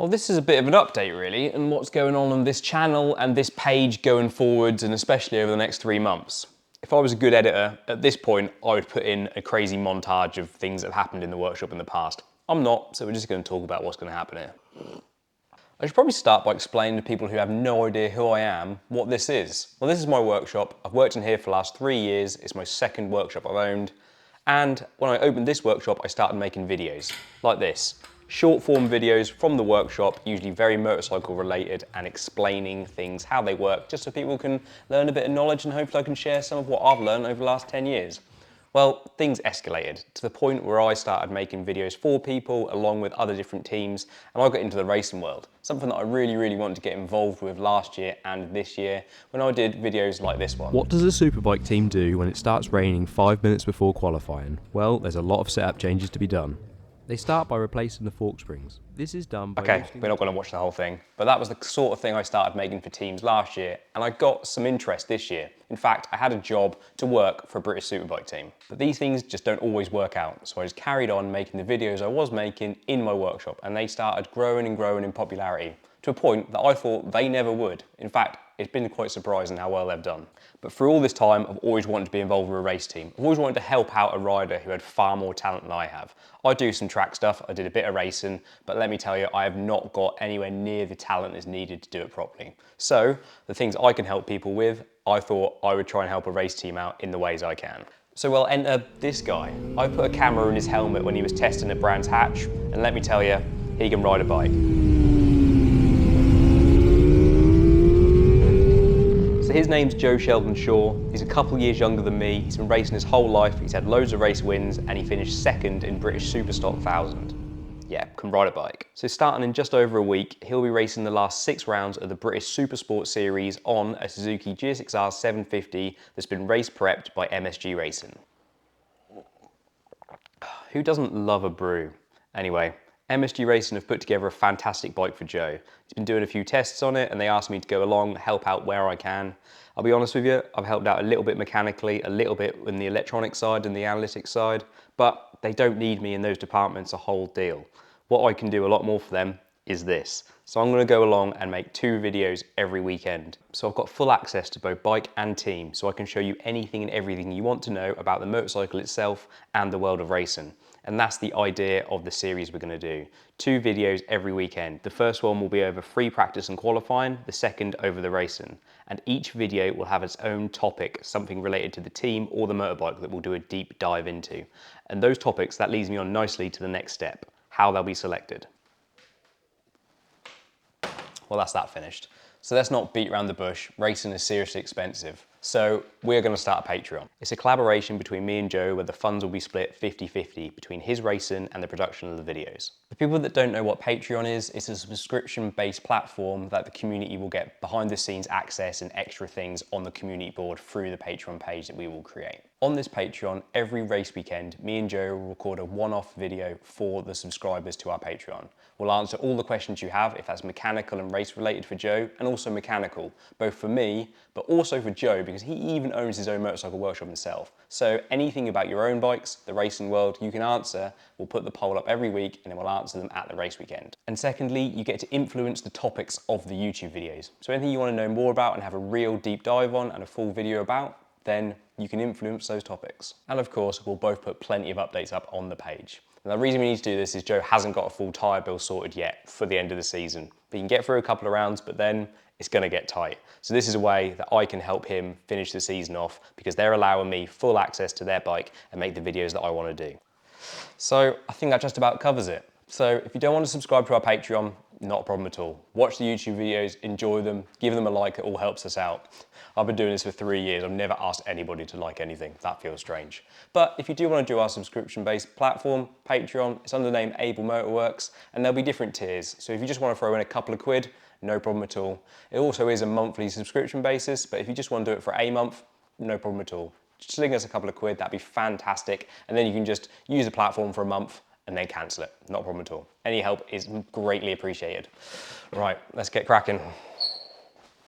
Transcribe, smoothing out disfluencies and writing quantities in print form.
Well, this is a bit of an update really, and what's going on this channel and this page going forwards, and especially over the next 3 months. If I was a good editor, at this point, I would put in a crazy montage of things that have happened in the workshop in the past. I'm not, so we're just going to talk about what's going to happen here. I should probably start by explaining to people who have no idea who I am what this is. Well, this is my workshop. I've worked in here for the last 3 years. It's my second workshop I've owned. And when I opened this workshop, I started making videos like this. Short form videos from the workshop, usually very motorcycle related, and explaining things, how they work, just so people can learn a bit of knowledge, and hopefully I can share some of what I've learned over the last 10 years. Well, things escalated to the point where I started making videos for people along with other different teams, and I got into the racing world. Something that I really wanted to get involved with last year and this year when I did videos like this one. What does a superbike team do when it starts raining 5 minutes before qualifying? Well, there's a lot of setup changes to be done. They start by replacing the fork springs. This is done by Okay, we're not going to watch the whole thing, but that was the sort of thing I started making for teams last year, and I got some interest this year. In fact, I had a job to work for a British Superbike team. But these things just don't always work out, so I just carried on making the videos I was making in my workshop, and they started growing and growing in popularity to a point that I thought they never would. In fact, it's been quite surprising how well they've done. But for all this time, I've always wanted to be involved with a race team. I've always wanted to help out a rider who had far more talent than I have. I do some track stuff, I did a bit of racing, but let me tell you, I have not got anywhere near the talent that's needed to do it properly. So, the things I can help people with, I thought I would try and help a race team out in the ways I can. So well, enter this guy. I put a camera in his helmet when he was testing at Brands Hatch, and let me tell you, he can ride a bike. So his name's Joe Sheldon Shaw. He's a couple years younger than me. He's been racing his whole life. He's had loads of race wins, and he finished second in British Superstock 1000. Yeah, can ride a bike. So starting in just over a week, he'll be racing the last 6 rounds of the British Supersport Series on a Suzuki GSX-R 750 that's been race prepped by MSG Racing. Who doesn't love a brew? Anyway, MSG Racing have put together a fantastic bike for Joe. He's been doing a few tests on it, and they asked me to go along, help out where I can. I'll be honest with you, I've helped out a little bit mechanically, a little bit in the electronic side and the analytics side, but they don't need me in those departments a whole deal. What I can do a lot more for them is this. So I'm going to go along and make 2 videos every weekend. So I've got full access to both bike and team, so I can show you anything and everything you want to know about the motorcycle itself and the world of racing. And that's the idea of the series we're going to do. 2 videos every weekend. The first one will be over free practice and qualifying, the second over the racing. And each video will have its own topic, something related to the team or the motorbike that we'll do a deep dive into. And those topics, that leads me on nicely to the next step, how they'll be selected. Well, that's that finished. So let's not beat around the bush. Racing is seriously expensive. So we're going to start a Patreon. It's a collaboration between me and Joe where the funds will be split 50-50 between his racing and the production of the videos. For people that don't know what Patreon is, it's a subscription-based platform that the community will get behind the scenes access and extra things on the community board through the Patreon page that we will create. On this Patreon, every race weekend, me and Joe will record a one-off video for the subscribers to our Patreon. We'll answer all the questions you have, if that's mechanical and race related for Joe, and also mechanical, both for me, but also for Joe, because he even owns his own motorcycle workshop himself. So anything about your own bikes, the racing world, you can answer. We'll put the poll up every week and then we'll answer them at the race weekend. And secondly, you get to influence the topics of the YouTube videos. So anything you want to know more about and have a real deep dive on and a full video about, then you can influence those topics. And of course, we'll both put plenty of updates up on the page. And the reason we need to do this is Joe hasn't got a full tyre bill sorted yet for the end of the season. But you can get through a couple of rounds, but then it's going to get tight. So this is a way that I can help him finish the season off because they're allowing me full access to their bike and make the videos that I want to do. So I think that just about covers it. So if you don't want to subscribe to our Patreon, not a problem at all. Watch the YouTube videos, enjoy them, give them a like, it all helps us out. I've been doing this for 3 years. I've never asked anybody to like anything. That feels strange. But if you do want to do our subscription-based platform, Patreon, it's under the name Able Motorworks, and there'll be different tiers. So if you just want to throw in a couple of quid, no problem at all. It also is a monthly subscription basis, but if you just want to do it for a month, no problem at all. Just sling us a couple of quid, that'd be fantastic. And then you can just use the platform for a month and then cancel it. Not a problem at all. Any help is greatly appreciated. Right, let's get cracking.